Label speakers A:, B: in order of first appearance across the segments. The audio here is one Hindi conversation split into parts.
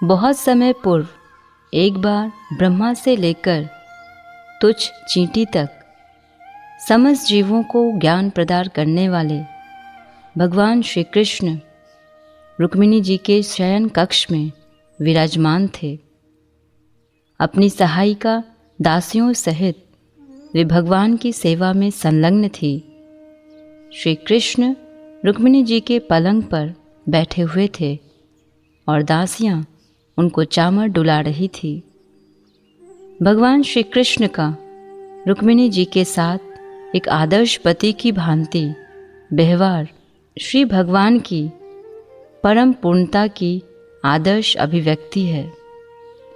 A: बहुत समय पूर्व एक बार ब्रह्मा से लेकर तुच्छ चींटी तक समस्त जीवों को ज्ञान प्रदान करने वाले भगवान श्री कृष्ण रुक्मिणी जी के शयन कक्ष में विराजमान थे। अपनी सहायिका दासियों सहित वे भगवान की सेवा में संलग्न थी। श्री कृष्ण रुक्मिणी जी के पलंग पर बैठे हुए थे और दासियां उनको चामर डुला रही थी। भगवान श्री कृष्ण का रुक्मिणी जी के साथ एक आदर्श पति की भांति व्यवहार श्री भगवान की परम पूर्णता की आदर्श अभिव्यक्ति है।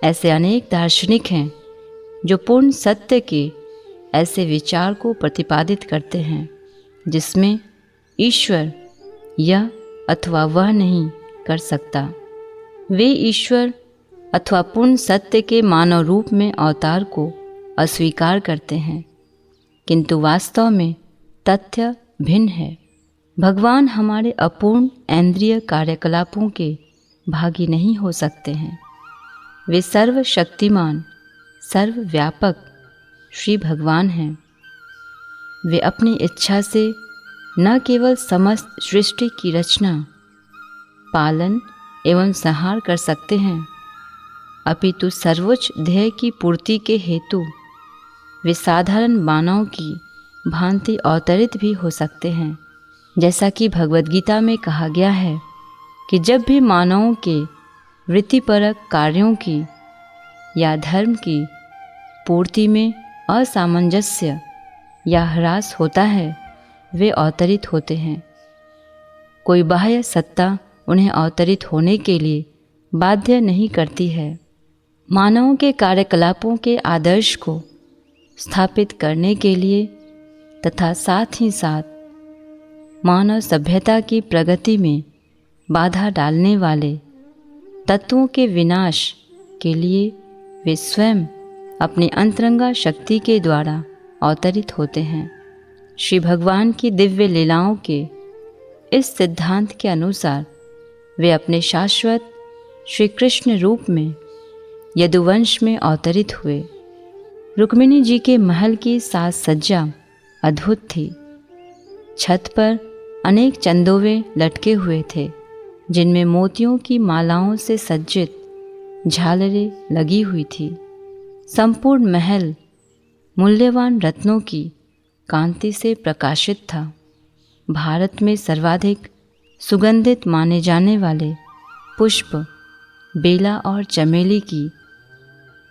A: ऐसे अनेक दार्शनिक हैं जो पूर्ण सत्य के ऐसे विचार को प्रतिपादित करते हैं जिसमें ईश्वर यह अथवा वह नहीं कर सकता। वे ईश्वर अथवा पूर्ण सत्य के मानव रूप में अवतार को अस्वीकार करते हैं, किंतु वास्तव में तथ्य भिन्न है। भगवान हमारे अपूर्ण इंद्रिय कार्यकलापों के भागी नहीं हो सकते हैं। वे सर्वशक्तिमान सर्वव्यापक श्री भगवान हैं। वे अपनी इच्छा से न केवल समस्त सृष्टि की रचना, पालन एवं संहार कर सकते हैं, अपितु सर्वोच्च ध्येय की पूर्ति के हेतु वे साधारण मानव की भांति अवतरित भी हो सकते हैं। जैसा कि भगवद गीता में कहा गया है कि जब भी मानवों के वृत्तिपरक कार्यों की या धर्म की पूर्ति में असामंजस्य या ह्रास होता है, वे अवतरित होते हैं। कोई बाह्य सत्ता उन्हें अवतरित होने के लिए बाध्य नहीं करती है। मानवों के कार्यकलापों के आदर्श को स्थापित करने के लिए तथा साथ ही साथ मानव सभ्यता की प्रगति में बाधा डालने वाले तत्वों के विनाश के लिए वे स्वयं अपनी अंतरंगा शक्ति के द्वारा अवतरित होते हैं। श्री भगवान की दिव्य लीलाओं के इस सिद्धांत के अनुसार वे अपने शाश्वत श्री कृष्ण रूप में यदुवंश में अवतरित हुए। रुक्मिणी जी के महल की साज सज्जा अद्भुत थी। छत पर अनेक चंदोवे लटके हुए थे जिनमें मोतियों की मालाओं से सज्जित झालरें लगी हुई थी। संपूर्ण महल मूल्यवान रत्नों की कांति से प्रकाशित था। भारत में सर्वाधिक सुगंधित माने जाने वाले पुष्प बेला और चमेली की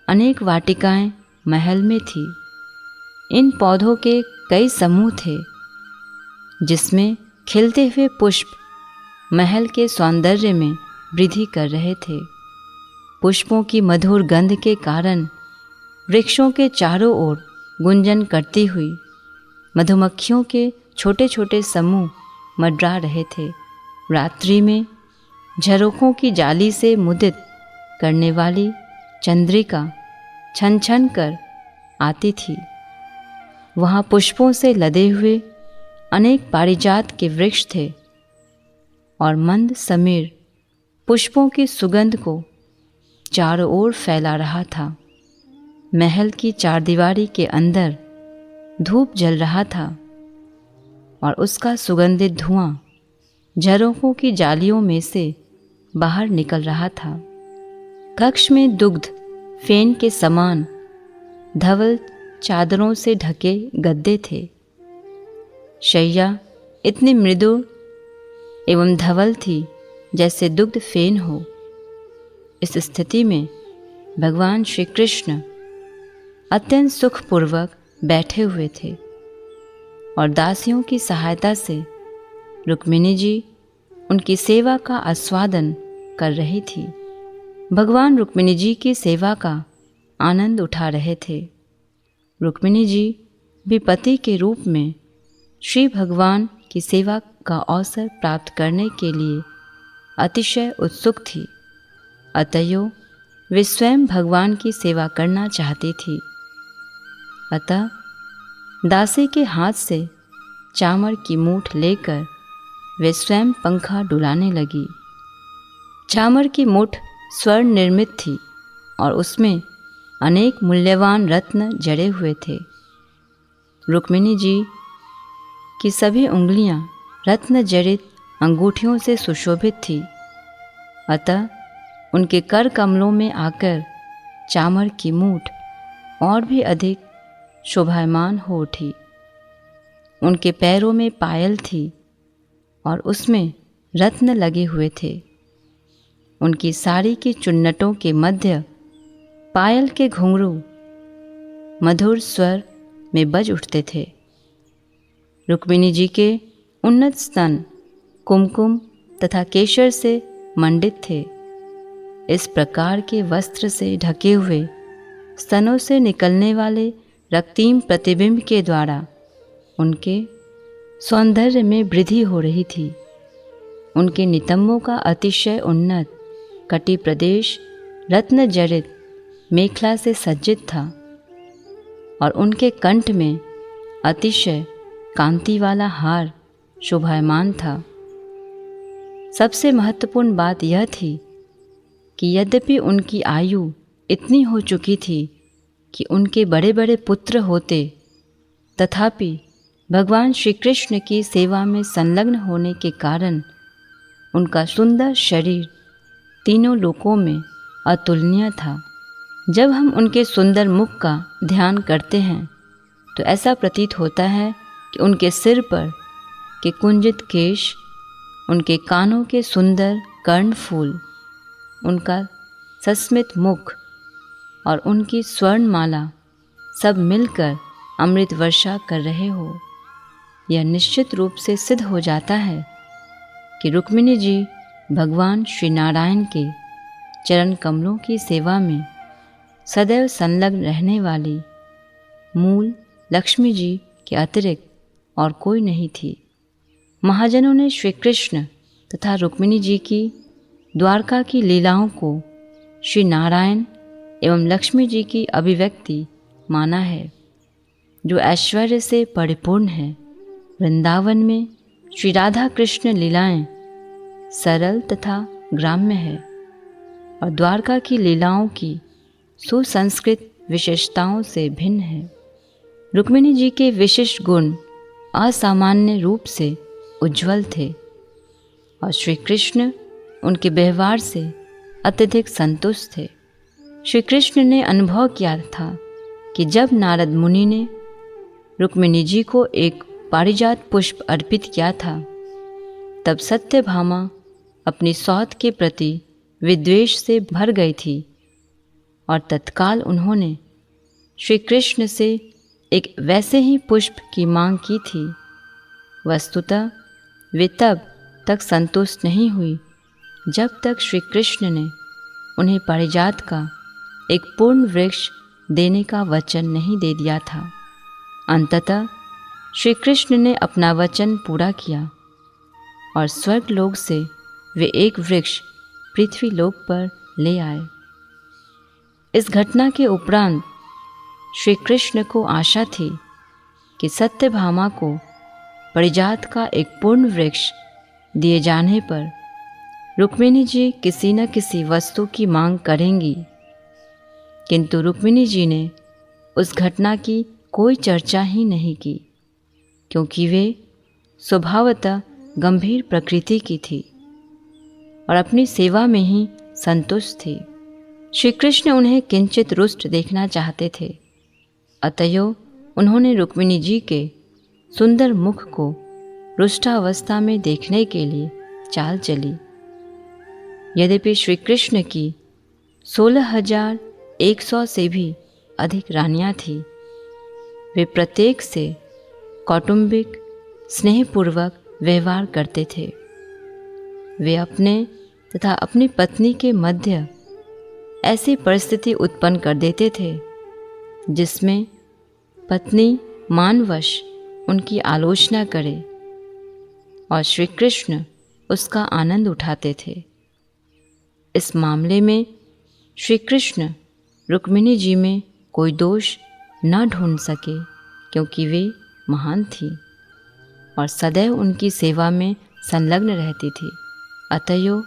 A: अनेक वाटिकाएं महल में थी। इन पौधों के कई समूह थे जिसमें खिलते हुए पुष्प महल के सौंदर्य में वृद्धि कर रहे थे। पुष्पों की मधुर गंध के कारण वृक्षों के चारों ओर गुंजन करती हुई मधुमक्खियों के छोटे छोटे समूह मंडरा रहे थे। रात्रि में झरोखों की जाली से मुदित करने वाली चंद्रिका छन छन कर आती थी। वहाँ पुष्पों से लदे हुए अनेक पारिजात के वृक्ष थे और मंद समीर पुष्पों की सुगंध को चारों ओर फैला रहा था। महल की चारदीवारी के अंदर धूप जल रहा था और उसका सुगंधित धुआं झरोखों की जालियों में से बाहर निकल रहा था। कक्ष में दुग्ध फेन के समान धवल चादरों से ढके गद्दे थे। शैया इतनी मृदु एवं धवल थी जैसे दुग्ध फेन हो। इस स्थिति में भगवान श्री कृष्ण अत्यंत सुखपूर्वक बैठे हुए थे और दासियों की सहायता से रुक्मिणी जी उनकी सेवा का आस्वादन कर रही थी। भगवान रुक्मिणी जी की सेवा का आनंद उठा रहे थे। रुक्मिणी जी भी पति के रूप में श्री भगवान की सेवा का अवसर प्राप्त करने के लिए अतिशय उत्सुक थी। अतएव वे स्वयं भगवान की सेवा करना चाहती थी। अतः दासी के हाथ से चामर की मूठ लेकर वे स्वयं पंखा डुलाने लगी। चामर की मूठ स्वर्ण निर्मित थी और उसमें अनेक मूल्यवान रत्न जड़े हुए थे। रुक्मिणी जी की सभी उंगलियां रत्न जड़ित अंगूठियों से सुशोभित थी, अतः उनके कर कमलों में आकर चामर की मूठ और भी अधिक शोभायमान हो उठी। उनके पैरों में पायल थी और उसमें रत्न लगे हुए थे। उनकी साड़ी की चुन्नटों के मध्य पायल के घुंघरू मधुर स्वर में बज उठते थे। रुक्मिणी जी के उन्नत स्तन कुमकुम तथा केशर से मंडित थे। इस प्रकार के वस्त्र से ढके हुए स्तनों से निकलने वाले रक्तीम प्रतिबिंब के द्वारा उनके सौंदर्य में वृद्धि हो रही थी। उनके नितंबों का अतिशय उन्नत कटी प्रदेश रत्न जड़ित मेखला से सज्जित था और उनके कंठ में अतिशय कांति वाला हार शोभायमान था। सबसे महत्वपूर्ण बात यह थी कि यद्यपि उनकी आयु इतनी हो चुकी थी कि उनके बड़े बड़े पुत्र होते, तथापि भगवान श्री कृष्ण की सेवा में संलग्न होने के कारण उनका सुंदर शरीर तीनों लोकों में अतुलनीय था। जब हम उनके सुंदर मुख का ध्यान करते हैं तो ऐसा प्रतीत होता है कि उनके सिर पर के कुंजित केश, उनके कानों के सुंदर कर्णफूल, उनका सस्मित मुख और उनकी स्वर्णमाला सब मिलकर अमृत वर्षा कर रहे हो। यह निश्चित रूप से सिद्ध हो जाता है कि रुक्मिणी जी भगवान श्री नारायण के चरण कमलों की सेवा में सदैव संलग्न रहने वाली मूल लक्ष्मी जी के अतिरिक्त और कोई नहीं थी। महाजनों ने श्री कृष्ण तथा रुक्मिणी जी की द्वारका की लीलाओं को श्री नारायण एवं लक्ष्मी जी की अभिव्यक्ति माना है, जो ऐश्वर्य से परिपूर्ण है। वृंदावन में श्री राधा कृष्ण लीलाएं सरल तथा ग्राम्य है और द्वारका की लीलाओं की सुसंस्कृत विशेषताओं से भिन्न है। रुक्मिणी जी के विशिष्ट गुण असामान्य रूप से उज्ज्वल थे और श्री कृष्ण उनके व्यवहार से अत्यधिक संतुष्ट थे। श्री कृष्ण ने अनुभव किया था कि जब नारद मुनि ने रुक्मिणी जी को एक पारिजात पुष्प अर्पित किया था, तब सत्यभामा अपनी सौत के प्रति विद्वेष से भर गई थी और तत्काल उन्होंने श्री कृष्ण से एक वैसे ही पुष्प की मांग की थी। वस्तुतः वे तब तक संतुष्ट नहीं हुई जब तक श्री कृष्ण ने उन्हें पारिजात का एक पूर्ण वृक्ष देने का वचन नहीं दे दिया था। अंततः श्री कृष्ण ने अपना वचन पूरा किया और स्वर्गलोक से वे एक वृक्ष पृथ्वी लोक पर ले आए। इस घटना के उपरांत श्री कृष्ण को आशा थी कि सत्यभामा को पारिजात का एक पूर्ण वृक्ष दिए जाने पर रुक्मिणी जी किसी न किसी वस्तु की मांग करेंगी, किंतु रुक्मिणी जी ने उस घटना की कोई चर्चा ही नहीं की, क्योंकि वे स्वभावतः गंभीर प्रकृति की थी और अपनी सेवा में ही संतुष्ट थी। श्री कृष्ण उन्हें किंचित रुष्ट देखना चाहते थे, अतएव उन्होंने रुक्मिणी जी के सुंदर मुख को रुष्टावस्था में देखने के लिए चाल चली। यद्यपि श्री कृष्ण की 16,100 से भी अधिक रानियां थीं, वे प्रत्येक से कौटुंबिक स्नेहपूर्वक व्यवहार करते थे। वे अपने तथा अपनी पत्नी के मध्य ऐसी परिस्थिति उत्पन्न कर देते थे जिसमें पत्नी मानवश उनकी आलोचना करे और श्री कृष्ण उसका आनंद उठाते थे। इस मामले में श्री कृष्ण रुक्मिणी जी में कोई दोष न ढूंढ सके, क्योंकि वे महान थी और सदैव उनकी सेवा में संलग्न रहती थी। अतएव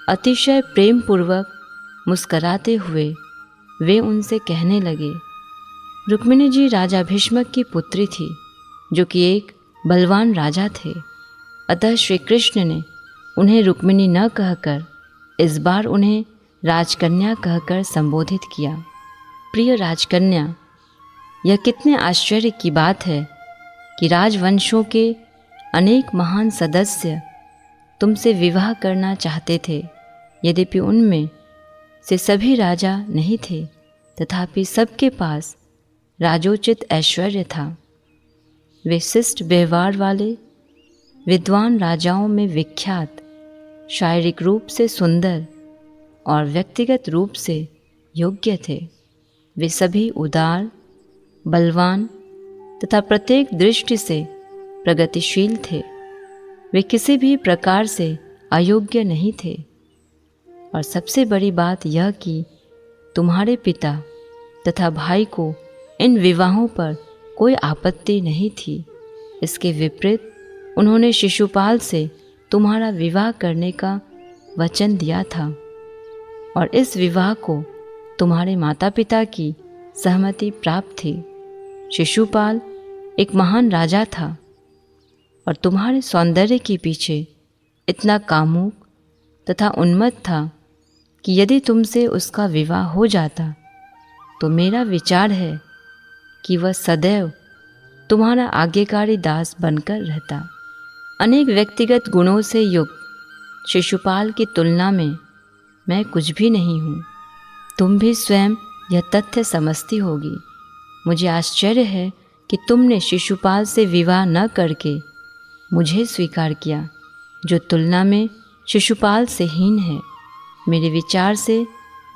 A: अतिशय प्रेम पूर्वक मुस्कराते हुए वे उनसे कहने लगे, रुक्मिणी जी राजा भीष्मक की पुत्री थी, जो कि एक बलवान राजा थे। अतः श्री कृष्ण ने उन्हें रुक्मिणी न कहकर इस बार उन्हें राजकन्या कहकर संबोधित किया। प्रिय राजकन्या, यह कितने आश्चर्य की बात है कि राजवंशों के अनेक महान सदस्य तुमसे विवाह करना चाहते थे। यद्यपि उनमें से सभी राजा नहीं थे, तथापि सबके पास राजोचित ऐश्वर्य था। वे शिष्ट व्यवहार वाले विद्वान राजाओं में विख्यात, शारीरिक रूप से सुंदर और व्यक्तिगत रूप से योग्य थे। वे सभी उदार, बलवान तथा प्रत्येक दृष्टि से प्रगतिशील थे। वे किसी भी प्रकार से अयोग्य नहीं थे। और सबसे बड़ी बात यह कि तुम्हारे पिता तथा भाई को इन विवाहों पर कोई आपत्ति नहीं थी। इसके विपरीत उन्होंने शिशुपाल से तुम्हारा विवाह करने का वचन दिया था और इस विवाह को तुम्हारे माता पिता की सहमति प्राप्त थी। शिशुपाल एक महान राजा था और तुम्हारे सौंदर्य के पीछे इतना कामुक तथा उन्मत्त था कि यदि तुमसे उसका विवाह हो जाता तो मेरा विचार है कि वह सदैव तुम्हारा आज्ञाकारी दास बनकर रहता। अनेक व्यक्तिगत गुणों से युक्त शिशुपाल की तुलना में मैं कुछ भी नहीं हूँ। तुम भी स्वयं यह तथ्य समझती होगी। मुझे आश्चर्य है कि तुमने शिशुपाल से विवाह न करके मुझे स्वीकार किया, जो तुलना में शिशुपाल से हीन है। मेरे विचार से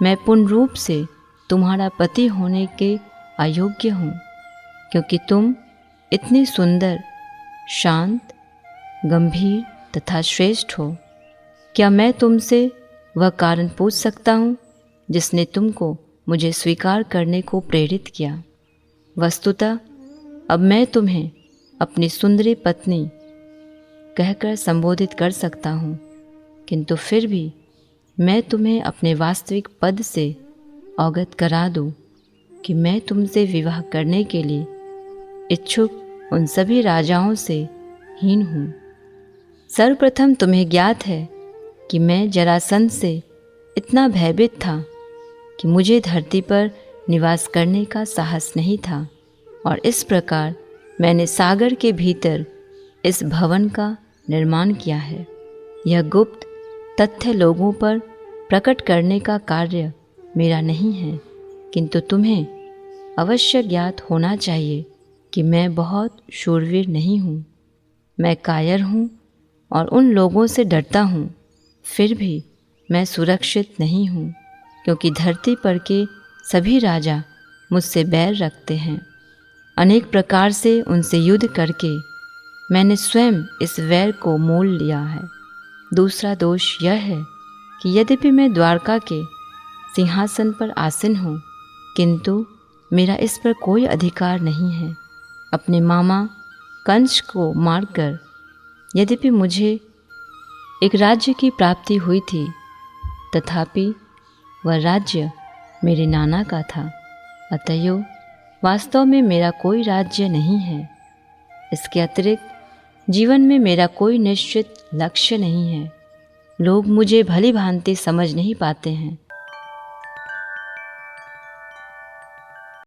A: मैं पूर्ण रूप से तुम्हारा पति होने के अयोग्य हूँ, क्योंकि तुम इतनी सुंदर, शांत, गंभीर तथा श्रेष्ठ हो। क्या मैं तुमसे वह कारण पूछ सकता हूँ जिसने तुमको मुझे स्वीकार करने को प्रेरित किया? वस्तुतः अब मैं तुम्हें अपनी सुंदरी पत्नी कहकर संबोधित कर सकता हूँ, किंतु फिर भी मैं तुम्हें अपने वास्तविक पद से अवगत करा दूँ कि मैं तुमसे विवाह करने के लिए इच्छुक उन सभी राजाओं से हीन हूँ। सर्वप्रथम तुम्हें ज्ञात है कि मैं जरासंध से इतना भयभीत था कि मुझे धरती पर निवास करने का साहस नहीं था, और इस प्रकार मैंने सागर के भीतर इस भवन का निर्माण किया है। यह गुप्त तथ्य लोगों पर प्रकट करने का कार्य मेरा नहीं है, किंतु तुम्हें अवश्य ज्ञात होना चाहिए कि मैं बहुत शूरवीर नहीं हूँ। मैं कायर हूँ और उन लोगों से डरता हूँ। फिर भी मैं सुरक्षित नहीं हूँ, क्योंकि धरती पर के सभी राजा मुझसे बैर रखते हैं। अनेक प्रकार से उनसे युद्ध करके मैंने स्वयं इस वैर को मोल लिया है। दूसरा दोष यह है कि यद्यपि मैं द्वारका के सिंहासन पर आसीन हूँ, किंतु मेरा इस पर कोई अधिकार नहीं है। अपने मामा कंस को मारकर यद्यपि मुझे एक राज्य की प्राप्ति हुई थी, तथापि वह राज्य मेरे नाना का था। अतएव वास्तव में मेरा कोई राज्य नहीं है। इसके अतिरिक्त जीवन में मेरा कोई निश्चित लक्ष्य नहीं है। लोग मुझे भली भांति समझ नहीं पाते हैं,